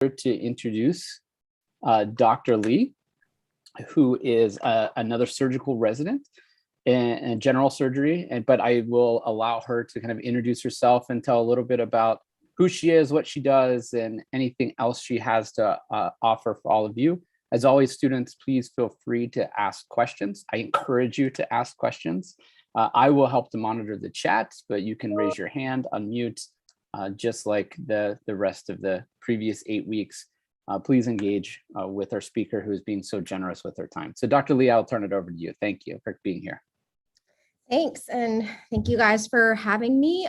to introduce Dr. Lee, who is another surgical resident in general surgery. But I will allow her to kind of introduce herself and tell a little bit about who she is, what she does, and anything else she has to offer for all of you. As always, students, please feel free to ask questions. I encourage you to ask questions. I will help to monitor the chat, but you can raise your hand, unmute, just like the rest of the previous 8 weeks. Please engage with our speaker who is being so generous with her time. So Dr. Lee, I'll turn it over to you. Thank you for being here. Thanks, and thank you guys for having me.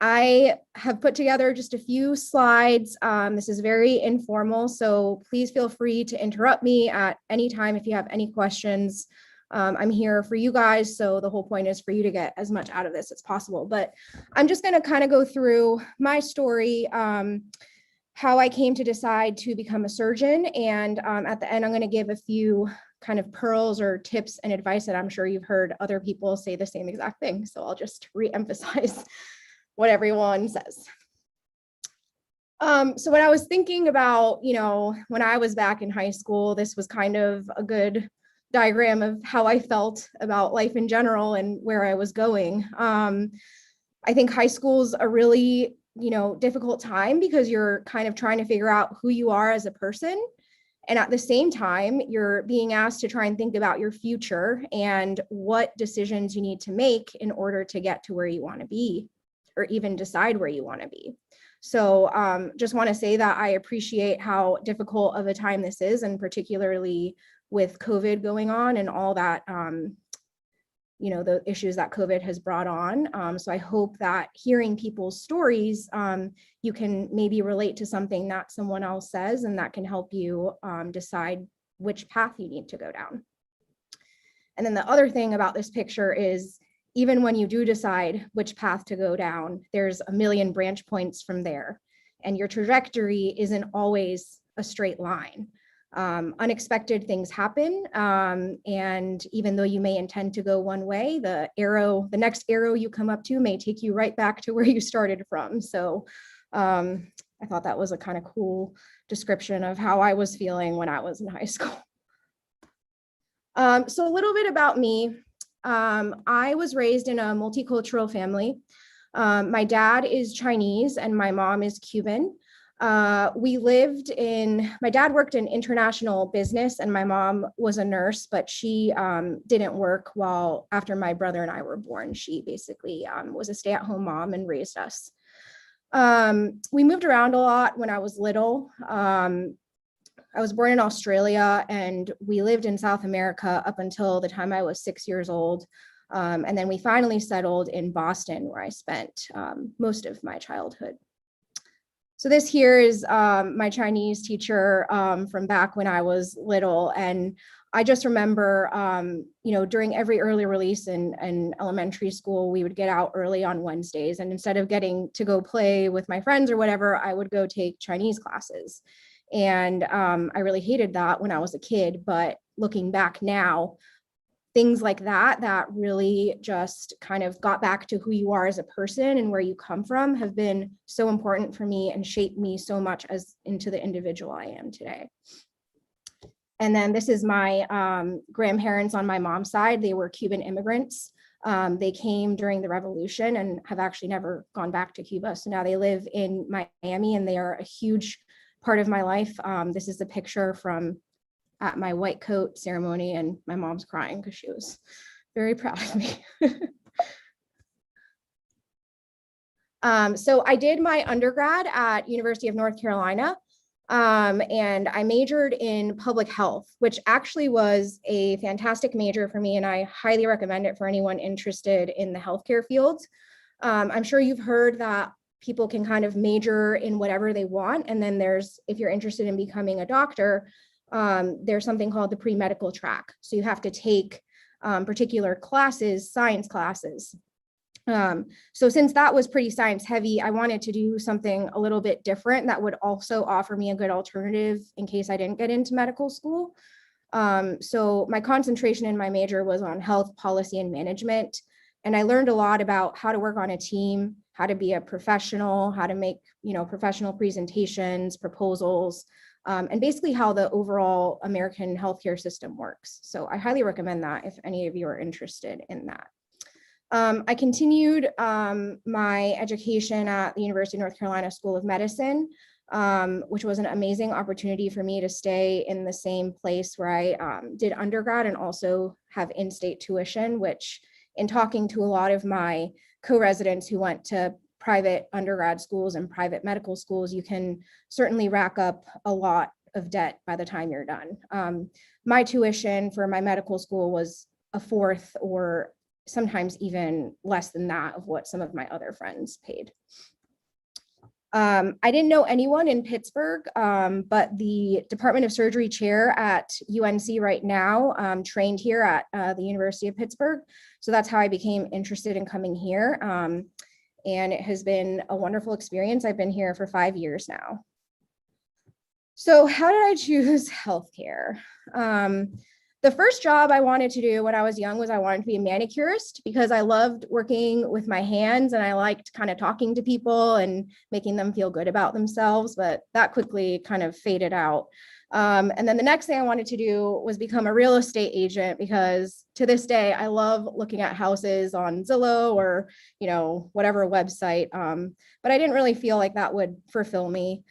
I have put together just a few slides. This is very informal, so please feel free to interrupt me at any time if you have any questions. I'm here for you guys, so the whole point is for you to get as much out of this as possible. But I'm just going to kind of go through my story, how I came to decide to become a surgeon, and at the end, I'm going to give a few kind of pearls or tips and advice that I'm sure you've heard other people say the same exact thing. So I'll just re-emphasize what everyone says. So when I was thinking about, when I was back in high school, this was kind of a good diagram of how I felt about life in general and where I was going. I think high school's a really, difficult time because you're kind of trying to figure out who you are as a person. And at the same time, you're being asked to try and think about your future and what decisions you need to make in order to get to where you want to be, or even decide where you want to be. So just want to say that I appreciate how difficult of a time this is, and particularly with COVID going on and all that, the issues that COVID has brought on. So I hope that hearing people's stories, you can maybe relate to something that someone else says, and that can help you decide which path you need to go down. And then the other thing about this picture is, even when you do decide which path to go down, there's a million branch points from there, and your trajectory isn't always a straight line. Unexpected things happen, and even though you may intend to go one way, the next arrow you come up to may take you right back to where you started from. So I thought that was a kind of cool description of how I was feeling when I was in high school. So a little bit about me. I was raised in a multicultural family. My dad is Chinese and my mom is Cuban. My dad worked in international business and my mom was a nurse, but she didn't work after my brother and I were born. She basically was a stay-at-home mom and raised us. We moved around a lot when I was little. I was born in Australia and we lived in South America up until the time I was 6 years old. And then we finally settled in Boston, where I spent most of my childhood. So this here is my Chinese teacher from back when I was little. And I just remember, during every early release in elementary school, we would get out early on Wednesdays. And instead of getting to go play with my friends or whatever, I would go take Chinese classes. And I really hated that when I was a kid, but looking back now, things like that really just kind of got back to who you are as a person and where you come from have been so important for me and shaped me so much into the individual I am today. And then this is my grandparents on my mom's side. They were Cuban immigrants. They came during the revolution and have actually never gone back to Cuba. So now they live in Miami and they are a huge part of my life. This is a picture from at my white coat ceremony, and my mom's crying because she was very proud of me. So I did my undergrad at University of North Carolina, and I majored in public health, which actually was a fantastic major for me, and I highly recommend it for anyone interested in the healthcare field. I'm sure you've heard that people can kind of major in whatever they want, and then if you're interested in becoming a doctor, there's something called the pre-medical track. So you have to take particular classes, science classes. So since that was pretty science heavy, I wanted to do something a little bit different that would also offer me a good alternative in case I didn't get into medical school. So my concentration in my major was on health policy and management. And I learned a lot about how to work on a team, how to be a professional, how to make, professional presentations, proposals, and basically how the overall American healthcare system works. So I highly recommend that if any of you are interested in that. I continued my education at the University of North Carolina School of Medicine, which was an amazing opportunity for me to stay in the same place where I did undergrad and also have in-state tuition, which in talking to a lot of my co-residents who went to private undergrad schools and private medical schools, you can certainly rack up a lot of debt by the time you're done. My tuition for my medical school was a fourth or sometimes even less than that of what some of my other friends paid. I didn't know anyone in Pittsburgh, but the Department of Surgery chair at UNC right now trained here at the University of Pittsburgh. So that's how I became interested in coming here. And it has been a wonderful experience. I've been here for 5 years now. So how did I choose healthcare? The first job I wanted to do when I was young was I wanted to be a manicurist because I loved working with my hands and I liked kind of talking to people and making them feel good about themselves, but that quickly kind of faded out. And then the next thing I wanted to do was become a real estate agent because to this day, I love looking at houses on Zillow or, whatever website. But I didn't really feel like that would fulfill me.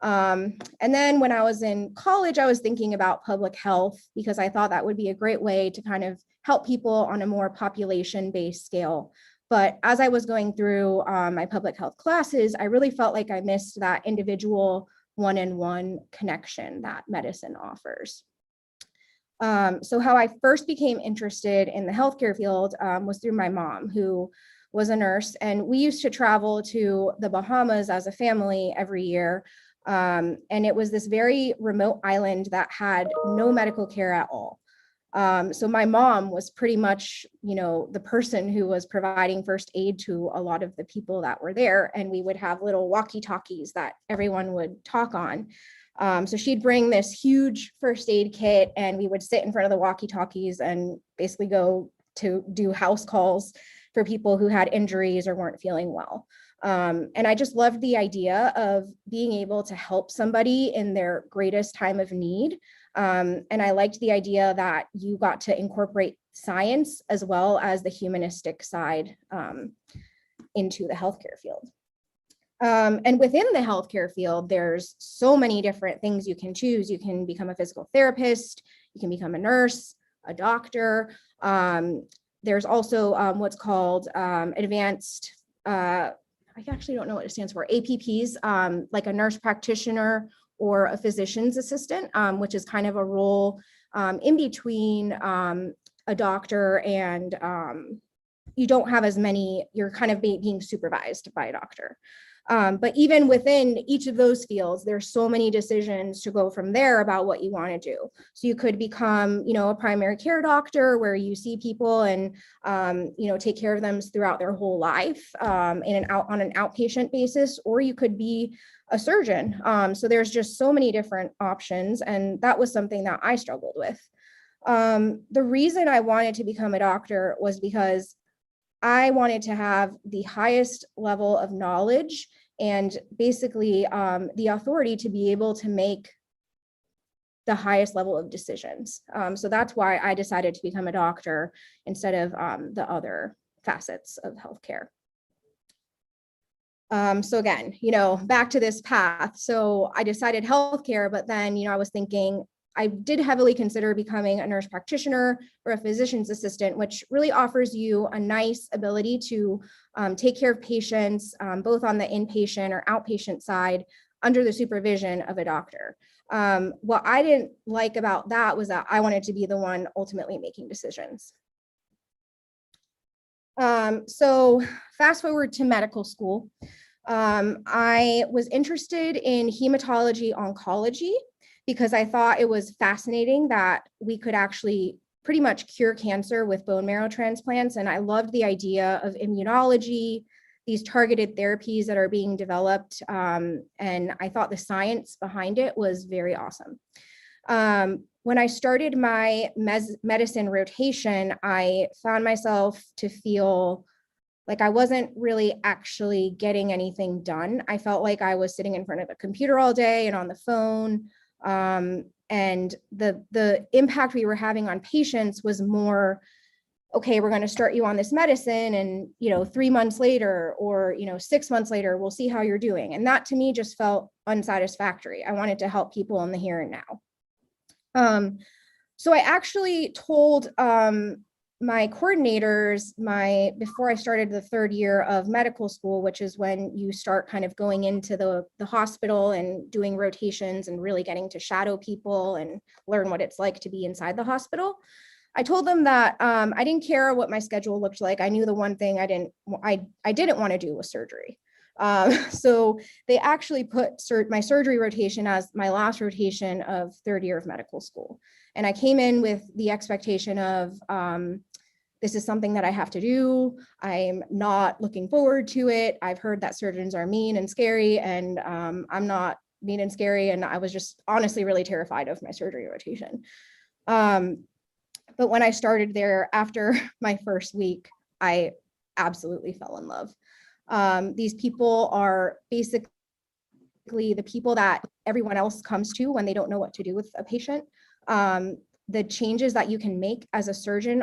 And then when I was in college, I was thinking about public health because I thought that would be a great way to kind of help people on a more population-based scale. But as I was going through my public health classes, I really felt like I missed that individual one-on-one connection that medicine offers. So how I first became interested in the healthcare field was through my mom, who was a nurse. And we used to travel to the Bahamas as a family every year. And it was this very remote island that had no medical care at all. So my mom was pretty much, the person who was providing first aid to a lot of the people that were there. And we would have little walkie-talkies that everyone would talk on. So she'd bring this huge first aid kit and we would sit in front of the walkie-talkies and basically go to do house calls for people who had injuries or weren't feeling well. And I just loved the idea of being able to help somebody in their greatest time of need. And I liked the idea that you got to incorporate science as well as the humanistic side into the healthcare field. And within the healthcare field, there's so many different things you can choose. You can become a physical therapist, you can become a nurse, a doctor. There's also what's called advanced, I actually don't know what it stands for, APPs, like a nurse practitioner or a physician's assistant, which is kind of a role in between a doctor and you don't have as many, you're kind of being supervised by a doctor. But even within each of those fields, there's so many decisions to go from there about what you want to do. So you could become, a primary care doctor where you see people and, take care of them throughout their whole life on an outpatient basis, or you could be a surgeon. So there's just so many different options. And that was something that I struggled with. The reason I wanted to become a doctor was because I wanted to have the highest level of knowledge and basically the authority to be able to make the highest level of decisions. So that's why I decided to become a doctor instead of the other facets of healthcare. So again, back to this path. So I decided healthcare, but then, I was thinking, I did heavily consider becoming a nurse practitioner or a physician's assistant, which really offers you a nice ability to take care of patients, both on the inpatient or outpatient side under the supervision of a doctor. What I didn't like about that was that I wanted to be the one ultimately making decisions. So fast forward to medical school. I was interested in hematology oncology because I thought it was fascinating that we could actually pretty much cure cancer with bone marrow transplants. And I loved the idea of immunology, these targeted therapies that are being developed. And I thought the science behind it was very awesome. When I started my medicine rotation, I found myself to feel Like I wasn't really actually getting anything done. I felt like I was sitting in front of a computer all day and on the phone. And the impact we were having on patients was more, okay, we're going to start you on this medicine, and 3 months later, or 6 months later, we'll see how you're doing. And that to me just felt unsatisfactory. I wanted to help people in the here and now. So I actually told my coordinators, before I started the third year of medical school, which is when you start kind of going into the hospital and doing rotations and really getting to shadow people and learn what it's like to be inside the hospital. I told them that I didn't care what my schedule looked like. I knew the one thing I didn't want to do was surgery. So they actually put my surgery rotation as my last rotation of third year of medical school. And I came in with the expectation of, this is something that I have to do. I'm not looking forward to it. I've heard that surgeons are mean and scary, and I'm not mean and scary. And I was just honestly really terrified of my surgery rotation. But when I started there after my first week, I absolutely fell in love. These people are basically the people that everyone else comes to when they don't know what to do with a patient. The changes that you can make as a surgeon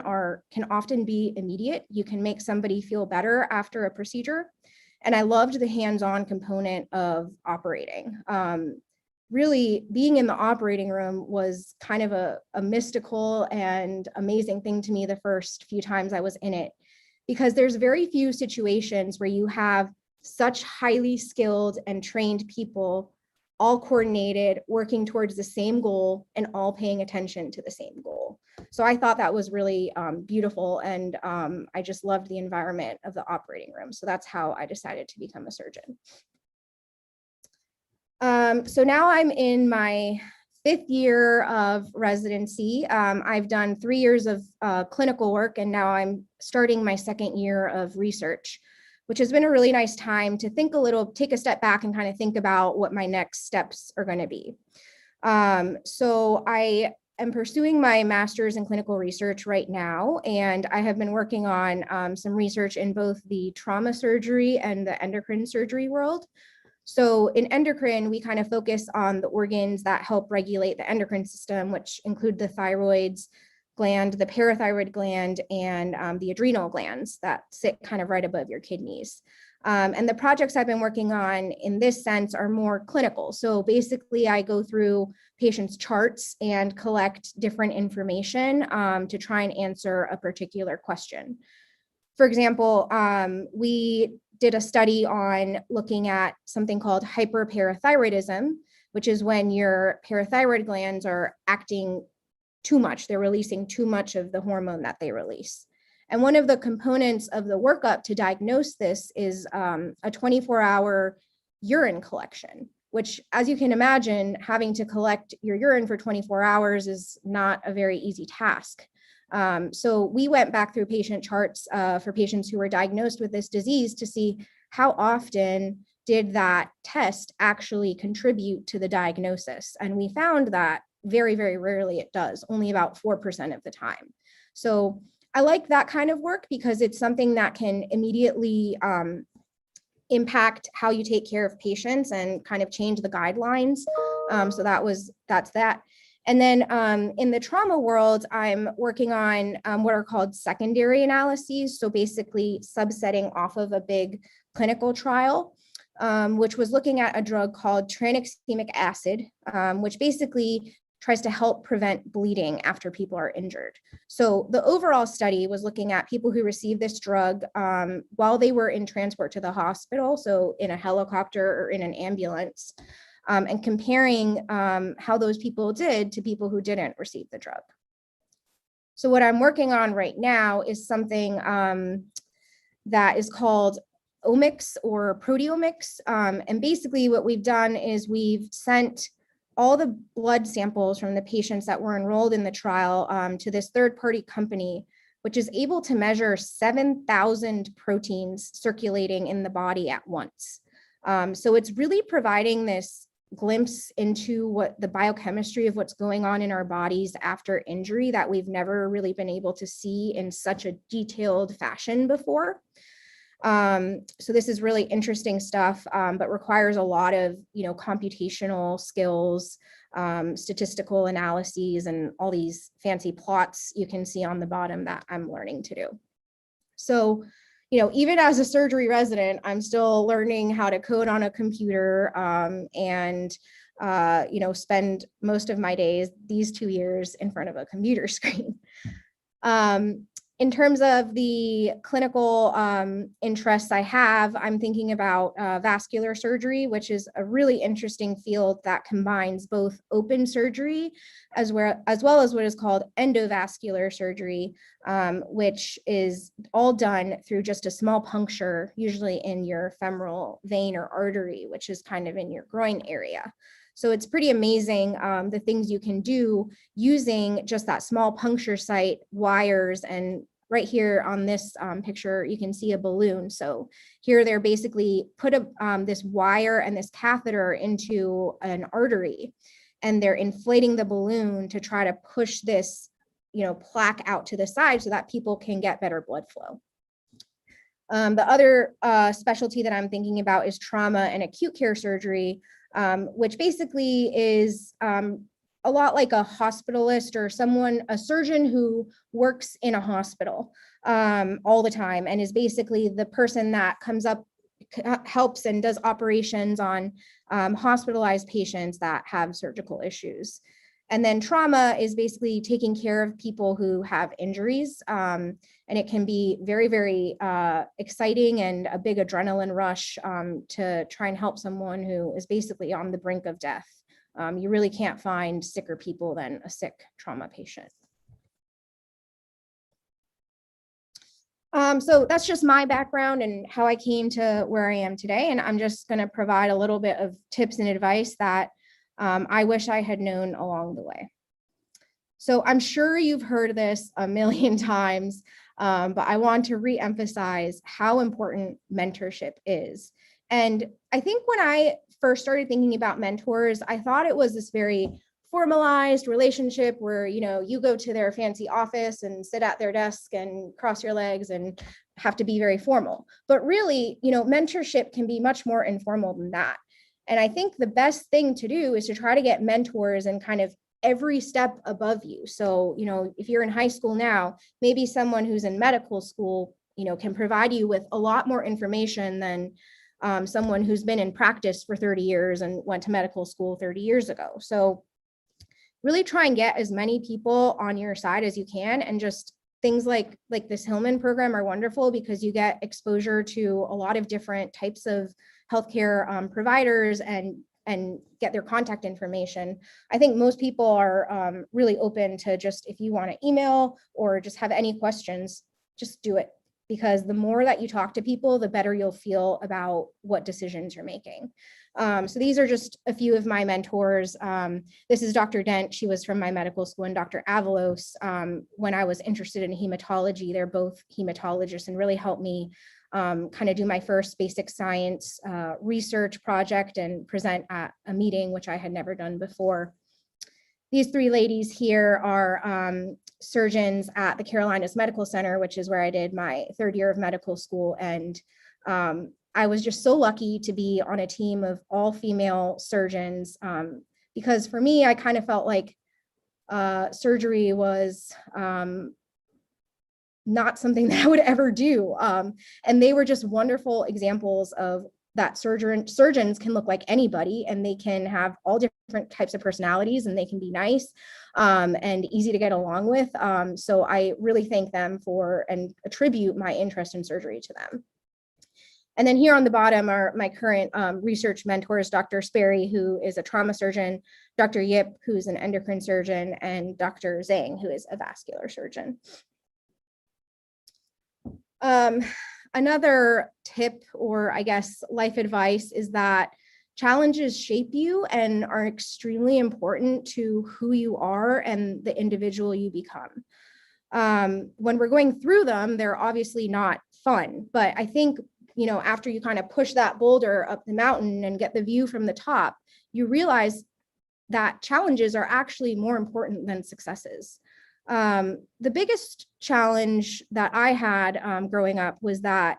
can often be immediate. You can make somebody feel better after a procedure. And I loved the hands-on component of operating. Really being in the operating room was kind of a mystical and amazing thing to me the first few times I was in it, because there's very few situations where you have such highly skilled and trained people all coordinated, working towards the same goal and all paying attention to the same goal. So I thought that was really beautiful, and I just loved the environment of the operating room. So that's how I decided to become a surgeon. So now I'm in my 5th year of residency. I've done 3 years of clinical work, and now I'm starting my 2nd year of research, which has been a really nice time to take a step back and kind of think about what my next steps are going to be. So I am pursuing my master's in clinical research right now, and I have been working on some research in both the trauma surgery and the endocrine surgery world. So in endocrine, we kind of focus on the organs that help regulate the endocrine system, which include the thyroid gland, the parathyroid gland, and the adrenal glands that sit kind of right above your kidneys. And the projects I've been working on in this sense are more clinical. So basically, I go through patients' charts and collect different information to try and answer a particular question. For example, we did a study on looking at something called hyperparathyroidism, which is when your parathyroid glands are acting too much. They're releasing too much of the hormone that they release. And one of the components of the workup to diagnose this is a 24-hour urine collection, which, as you can imagine, having to collect your urine for 24 hours is not a very easy task. So we went back through patient charts for patients who were diagnosed with this disease to see how often did that test actually contribute to the diagnosis. And we found that very, very rarely it does, only about 4% of the time. So I like that kind of work because it's something that can immediately impact how you take care of patients and kind of change the guidelines. So that's that. And then in the trauma world, I'm working on what are called secondary analyses. So basically subsetting off of a big clinical trial, which was looking at a drug called tranexamic acid, which basically tries to help prevent bleeding after people are injured. So the overall study was looking at people who received this drug while they were in transport to the hospital, so in a helicopter or in an ambulance, and comparing how those people did to people who didn't receive the drug. So what I'm working on right now is something that is called omics or proteomics. And basically what we've done is we've sent all the blood samples from the patients that were enrolled in the trial to this third-party company, which is able to measure 7,000 proteins circulating in the body at once. So it's really providing this glimpse into what the biochemistry of what's going on in our bodies after injury that we've never really been able to see in such a detailed fashion before. So this is really interesting stuff, but requires a lot of, computational skills, statistical analyses, and all these fancy plots you can see on the bottom that I'm learning to do. So, even as a surgery resident, I'm still learning how to code on a computer, and spend most of my days these 2 years in front of a computer screen. In terms of the clinical interests I have, I'm thinking about vascular surgery, which is a really interesting field that combines both open surgery as well as what is called endovascular surgery, which is all done through just a small puncture, usually in your femoral vein or artery, which is kind of in your groin area. So it's pretty amazing the things you can do using just that small puncture site, wires, and right here on this picture, you can see a balloon. So here they're basically put this wire and this catheter into an artery, and they're inflating the balloon to try to push this, plaque out to the side so that people can get better blood flow. The other specialty that I'm thinking about is trauma and acute care surgery, which basically is a lot like a hospitalist or a surgeon who works in a hospital all the time and is basically the person that comes up, helps and does operations on hospitalized patients that have surgical issues. And then trauma is basically taking care of people who have injuries. And it can be very, very exciting and a big adrenaline rush to try and help someone who is basically on the brink of death. You really can't find sicker people than a sick trauma patient. So that's just my background and how I came to where I am today. And I'm just going to provide a little bit of tips and advice that I wish I had known along the way. So I'm sure you've heard this a million times, but I want to re-emphasize how important mentorship is. And I think when I first started thinking about mentors, I thought it was this very formalized relationship where, you go to their fancy office and sit at their desk and cross your legs and have to be very formal. But really, mentorship can be much more informal than that. And I think the best thing to do is to try to get mentors and kind of every step above you. So, if you're in high school now, maybe someone who's in medical school, can provide you with a lot more information than someone who's been in practice for 30 years and went to medical school 30 years ago. So really try and get as many people on your side as you can. And just things like this Hillman program are wonderful because you get exposure to a lot of different types of healthcare providers and get their contact information. I think most people are really open to just, if you want to email or just have any questions, just do it. Because the more that you talk to people, the better you'll feel about what decisions you're making. So these are just a few of my mentors. This is Dr. Dent. She was from my medical school, and Dr. Avalos, when I was interested in hematology, they're both hematologists and really helped me kind of do my first basic science research project and present at a meeting, which I had never done before. These three ladies here are surgeons at the Carolinas Medical Center, which is where I did my third year of medical school. And I was just so lucky to be on a team of all female surgeons because for me, I kind of felt like surgery was not something that I would ever do. And they were just wonderful examples of that surgeons can look like anybody, and they can have all different types of personalities, and they can be nice and easy to get along with. So I really thank them for and attribute my interest in surgery to them. And then here on the bottom are my current research mentors, Dr. Sperry, who is a trauma surgeon, Dr. Yip, who's an endocrine surgeon, and Dr. Zhang, who is a vascular surgeon. Another tip, or I guess life advice, is that challenges shape you and are extremely important to who you are and the individual you become. When we're going through them, they're obviously not fun, but I think, after you kind of push that boulder up the mountain and get the view from the top, you realize that challenges are actually more important than successes. The biggest challenge that I had growing up was that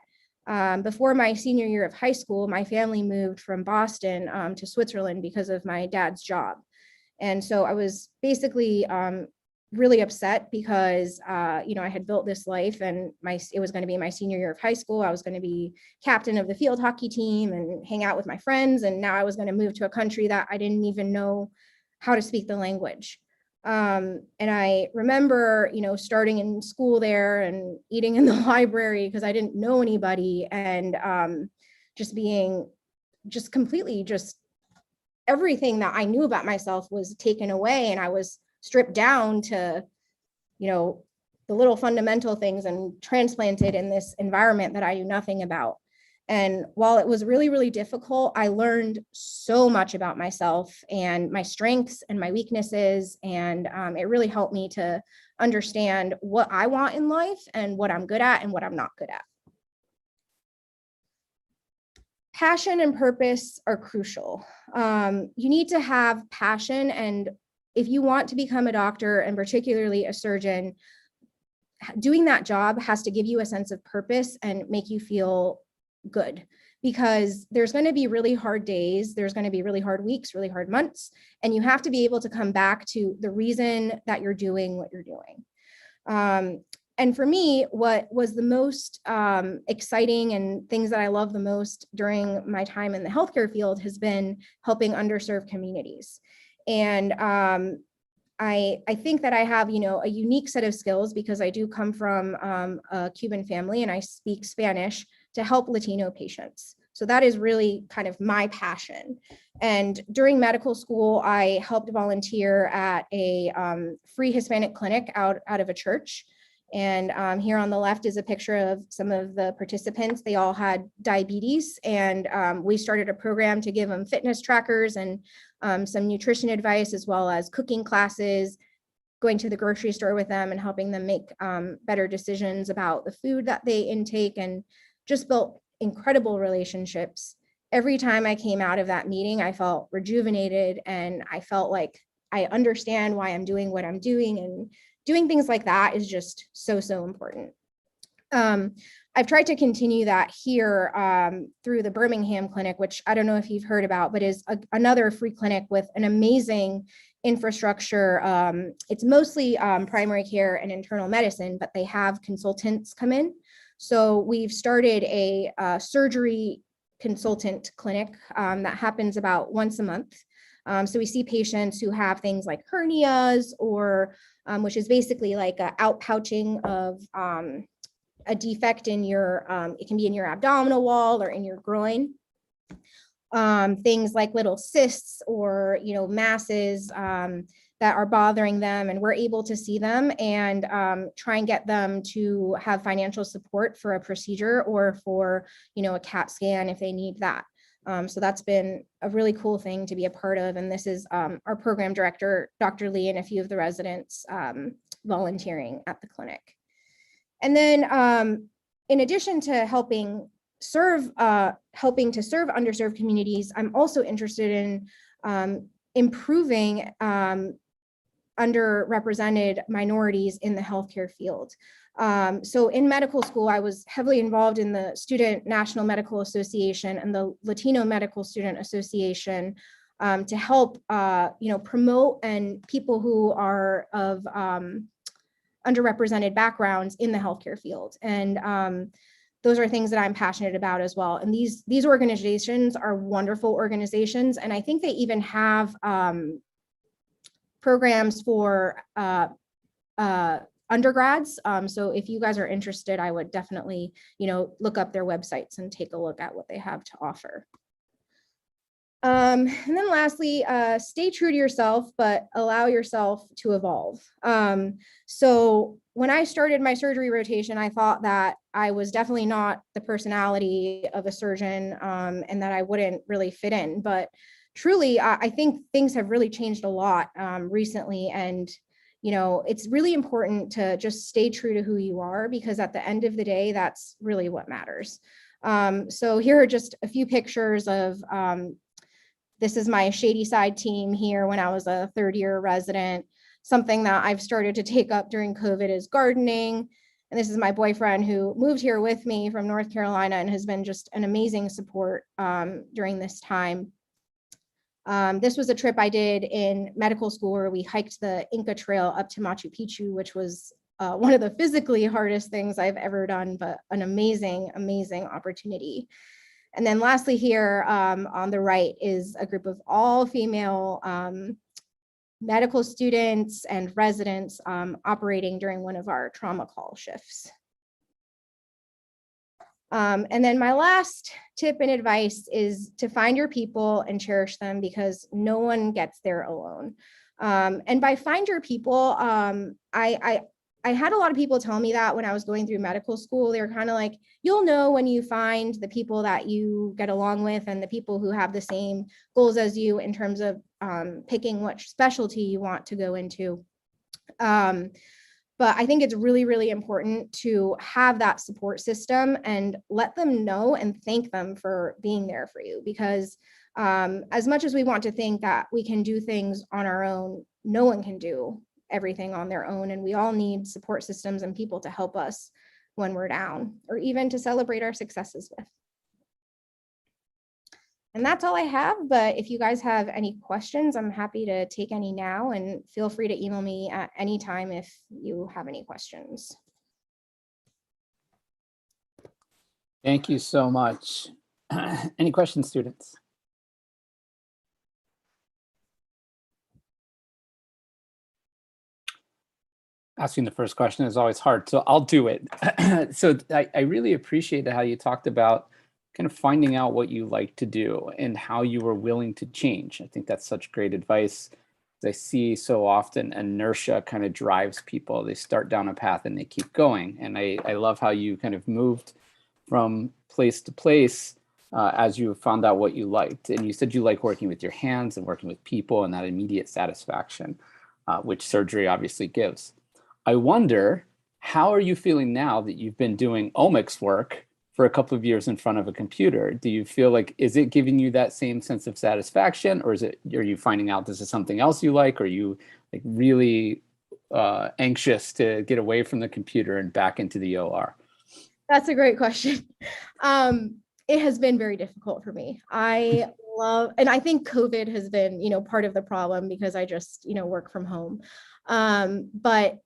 Before my senior year of high school, my family moved from Boston to Switzerland because of my dad's job. And so I was basically really upset because, I had built this life and it was going to be my senior year of high school. I was going to be captain of the field hockey team and hang out with my friends. And now I was going to move to a country that I didn't even know how to speak the language. And I remember, starting in school there and eating in the library because I didn't know anybody, and just being just completely just everything that I knew about myself was taken away, and I was stripped down to, the little fundamental things and transplanted in this environment that I knew nothing about. And while it was really, really difficult, I learned so much about myself and my strengths and my weaknesses. And it really helped me to understand what I want in life and what I'm good at and what I'm not good at. Passion and purpose are crucial. You need to have passion. And if you want to become a doctor, and particularly a surgeon, doing that job has to give you a sense of purpose and make you feel good, because there's going to be really hard days, there's going to be really hard weeks, really hard months, and you have to be able to come back to the reason that you're doing what you're doing. And for me, what was the most exciting and things that I love the most during my time in the healthcare field has been helping underserved communities. And I think that I have, a unique set of skills because I do come from a Cuban family and I speak Spanish to help Latino patients. So that is really kind of my passion. And during medical school, I helped volunteer at a free Hispanic clinic out of a church. And here on the left is a picture of some of the participants. They all had diabetes, and we started a program to give them fitness trackers and some nutrition advice, as well as cooking classes, going to the grocery store with them and helping them make better decisions about the food that they intake, and just built incredible relationships. Every time I came out of that meeting, I felt rejuvenated, and I felt like I understand why I'm doing what I'm doing, and doing things like that is just so, so important. I've tried to continue that here through the Birmingham clinic, which I don't know if you've heard about, but is another free clinic with an amazing infrastructure. It's mostly primary care and internal medicine, but they have consultants come in. So we've started a surgery consultant clinic that happens about once a month. So we see patients who have things like hernias, or which is basically like a outpouching of a defect in your, it can be in your abdominal wall or in your groin. Things like little cysts or, masses that are bothering them, and we're able to see them and try and get them to have financial support for a procedure or for, a CAT scan if they need that. So that's been a really cool thing to be a part of. And this is our program director, Dr. Lee, and a few of the residents volunteering at the clinic. And then in addition to helping to serve underserved communities, I'm also interested in improving underrepresented minorities in the healthcare field. So in medical school, I was heavily involved in the Student National Medical Association and the Latino Medical Student Association to help, promote and people who are of underrepresented backgrounds in the healthcare field. And those are things that I'm passionate about as well. And these organizations are wonderful organizations. And I think they even have programs for undergrads. So if you guys are interested, I would definitely, look up their websites and take a look at what they have to offer. And then lastly, stay true to yourself, but allow yourself to evolve. So when I started my surgery rotation, I thought that I was definitely not the personality of a surgeon and that I wouldn't really fit in. But truly, I think things have really changed a lot recently. And, it's really important to just stay true to who you are, because at the end of the day, that's really what matters. So here are just a few pictures of this is my Shady Side team here when I was a third-year resident. Something that I've started to take up during COVID is gardening. And this is my boyfriend who moved here with me from North Carolina and has been just an amazing support during this time. This was a trip I did in medical school where we hiked the Inca Trail up to Machu Picchu, which was one of the physically hardest things I've ever done, but an amazing, amazing opportunity. And then lastly here on the right is a group of all female medical students and residents operating during one of our trauma call shifts. And then my last tip and advice is to find your people and cherish them, because no one gets there alone. And by find your people, I had a lot of people tell me that when I was going through medical school. They were kind of like, you'll know when you find the people that you get along with and the people who have the same goals as you in terms of picking which specialty you want to go into. But I think it's really, really important to have that support system and let them know and thank them for being there for you. Because as much as we want to think that we can do things on our own, no one can do everything on their own. And we all need support systems and people to help us when we're down, or even to celebrate our successes with. And that's all I have. But if you guys have any questions, I'm happy to take any now, and feel free to email me at any time if you have any questions. Thank you so much. Any questions, students? Asking the first question is always hard, so I'll do it. So I really appreciate how you talked about kind of finding out what you like to do and how you were willing to change. I think that's such great advice. I see so often inertia kind of drives people. They start down a path and they keep going. And I love how you kind of moved from place to place as you found out what you liked. And you said you like working with your hands and working with people and that immediate satisfaction, which surgery obviously gives. I wonder, how are you feeling now that you've been doing omics work for a couple of years in front of a computer? Do you feel like, is it giving you that same sense of satisfaction, or are you finding out this is something else you like? Or are you like really anxious to get away from the computer and back into the OR? That's a great question. It has been very difficult for me. I love, and I think COVID has been, part of the problem, because I just, work from home. But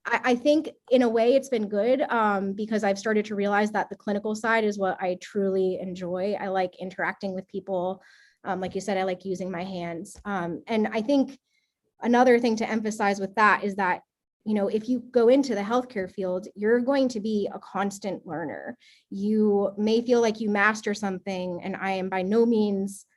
I think in a way it's been good because I've started to realize that the clinical side is what I truly enjoy. I like interacting with people. Like you said, I like using my hands. And I think another thing to emphasize with that is that, if you go into the healthcare field, you're going to be a constant learner. You may feel like you master something, and I am by no means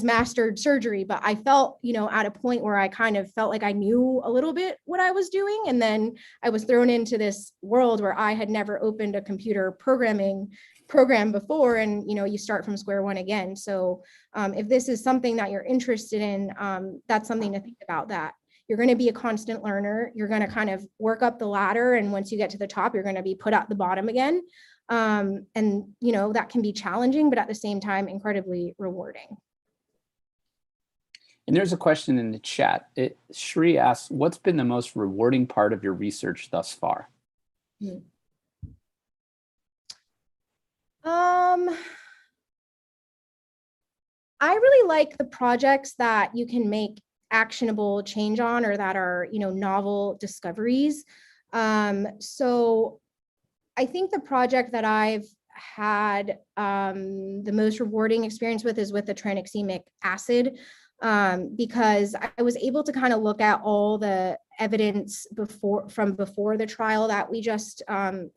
mastered surgery, but I felt, at a point where I kind of felt like I knew a little bit what I was doing. And then I was thrown into this world where I had never opened a computer program before. And, you start from square one again. So if this is something that you're interested in, that's something to think about, that you're going to be a constant learner. You're going to kind of work up the ladder. And once you get to the top, you're going to be put at the bottom again. And, that can be challenging, but at the same time, incredibly rewarding. And there's a question in the chat. Shri asks, what's been the most rewarding part of your research thus far? I really like the projects that you can make actionable change on, or that are, novel discoveries. So I think the project that I've had the most rewarding experience with is with the tranexamic acid, because I was able to kind of look at all the evidence from before the trial that we just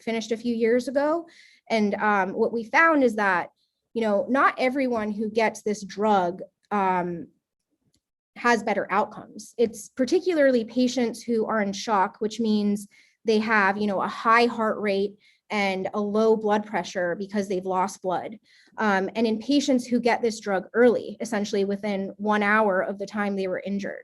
finished a few years ago. And what we found is that, not everyone who gets this drug has better outcomes. It's particularly patients who are in shock, which means they have, a high heart rate and a low blood pressure because they've lost blood. And in patients who get this drug early, essentially within 1 hour of the time they were injured.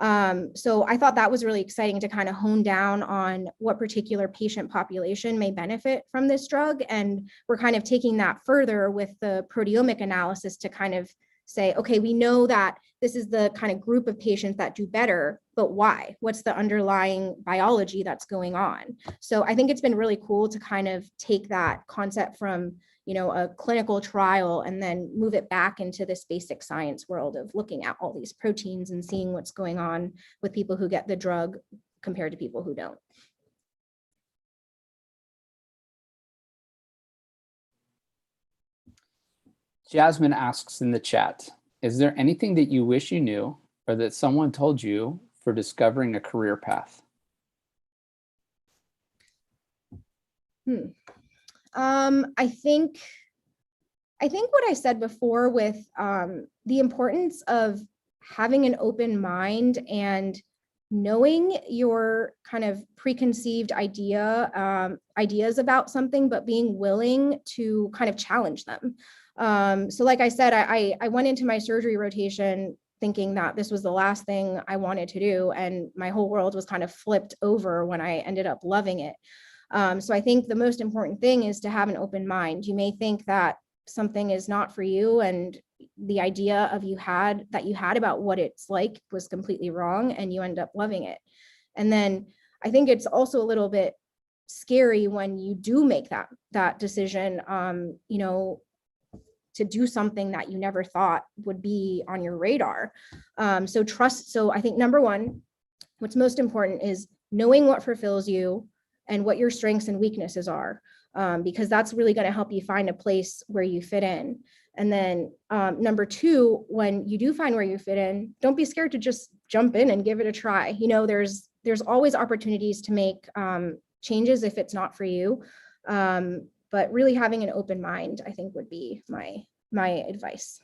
So I thought that was really exciting to kind of hone down on what particular patient population may benefit from this drug. And we're kind of taking that further with the proteomic analysis to kind of say, okay, we know that this is the kind of group of patients that do better, but why? What's the underlying biology that's going on? So I think it's been really cool to kind of take that concept from, a clinical trial and then move it back into this basic science world of looking at all these proteins and seeing what's going on with people who get the drug compared to people who don't. Jasmine asks in the chat, is there anything that you wish you knew or that someone told you for discovering a career path? I think what I said before with the importance of having an open mind and knowing your kind of preconceived ideas about something, but being willing to kind of challenge them. So like I said, I went into my surgery rotation thinking that this was the last thing I wanted to do. And my whole world was kind of flipped over when I ended up loving it. So I think the most important thing is to have an open mind. You may think that something is not for you and the idea of you had about what it's like was completely wrong and you end up loving it. And then I think it's also a little bit scary when you do make that decision, to do something that you never thought would be on your radar. So trust. So I think number one, what's most important is knowing what fulfills you and what your strengths and weaknesses are, because that's really going to help you find a place where you fit in. And then number two, when you do find where you fit in, don't be scared to just jump in and give it a try. There's always opportunities to make changes if it's not for you. But really having an open mind, I think, would be my advice.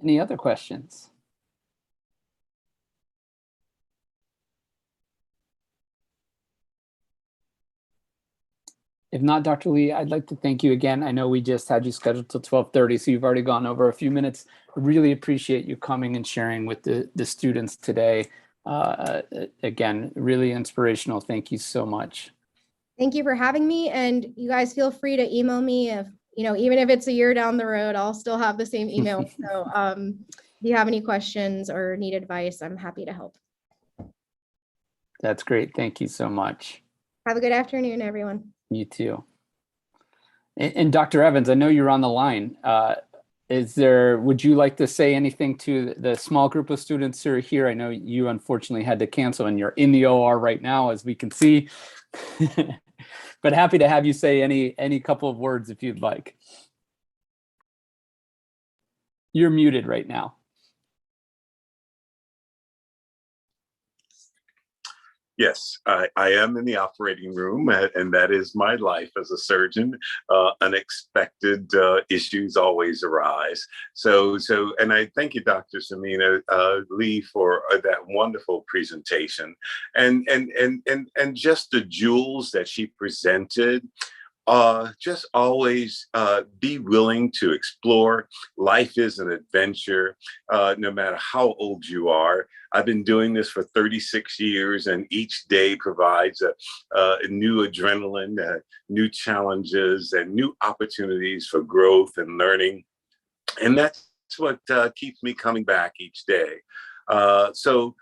Any other questions? If not, Dr. Lee, I'd like to thank you again. I know we just had you scheduled till 12:30, so you've already gone over a few minutes. I really appreciate you coming and sharing with the students today. Again, really inspirational. Thank you so much. Thank you for having me. And you guys feel free to email me if, even if it's a year down the road, I'll still have the same email. So if you have any questions or need advice, I'm happy to help. That's great. Thank you so much. Have a good afternoon, everyone. You too. And Dr. Evans, I know you're on the line. Would you like to say anything to the small group of students who are here? I know you unfortunately had to cancel and you're in the OR right now, as we can see. But happy to have you say any couple of words if you'd like. You're muted right now. Yes, I am in the operating room, and that is my life as a surgeon. Unexpected issues always arise. And I thank you, Dr. Shimena Lee, for that wonderful presentation, and just the jewels that she presented. Just always be willing to explore. Life is an adventure, no matter how old you are. I've been doing this for 36 years, and each day provides a new adrenaline, new challenges, and new opportunities for growth and learning. And that's what keeps me coming back each day. So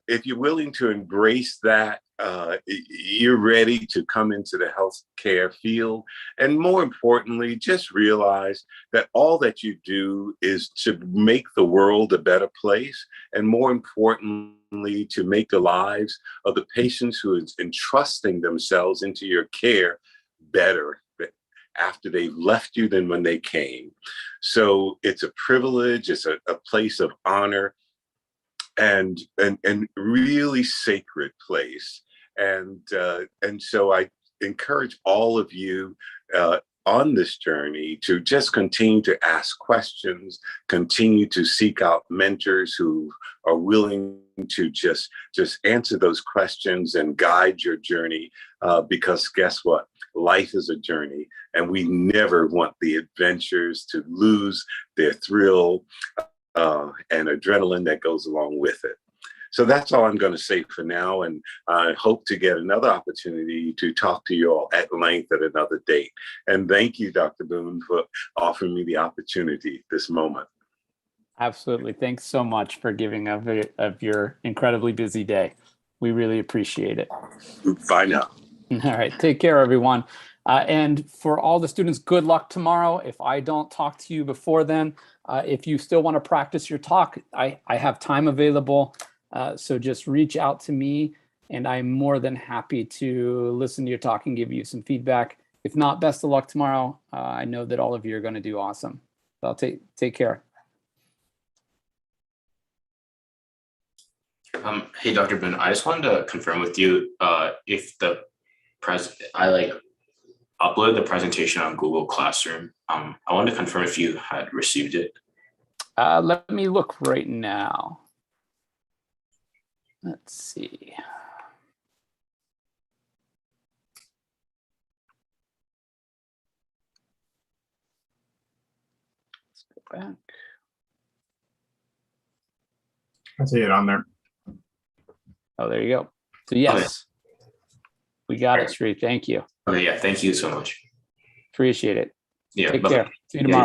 if you're willing to embrace that, you're ready to come into the healthcare field. And more importantly, just realize that all that you do is to make the world a better place. And more importantly, to make the lives of the patients who is entrusting themselves into your care better after they've left you than when they came. So it's a privilege, it's a place of honor, and really sacred place. And so I encourage all of you on this journey to just continue to ask questions, continue to seek out mentors who are willing to just answer those questions and guide your journey, because guess what? Life is a journey, and we never want the adventures to lose their thrill and adrenaline that goes along with it. So that's all I'm going to say for now. And I hope to get another opportunity to talk to you all at length at another date. And thank you, Dr. Boone, for offering me the opportunity this moment. Absolutely. Thanks so much for giving of your incredibly busy day. We really appreciate it. Bye now. All right. Take care, everyone. And for all the students, good luck tomorrow. If I don't talk to you before then, if you still want to practice your talk, I have time available. So just reach out to me and I'm more than happy to listen to your talk and give you some feedback. If not, best of luck tomorrow. I know that all of you are going to do awesome. So I'll take care. Hey, Dr. Boone, I just wanted to confirm with you if the I uploaded the presentation on Google Classroom. I wanted to confirm if you had received it. Let me look right now. Let's see. Let's go back. I see it on there. Oh, there you go. So yes, we got it, Sri. Thank you. Okay, yeah, thank you so much. Appreciate it. Yeah, Take bye. care. See you tomorrow.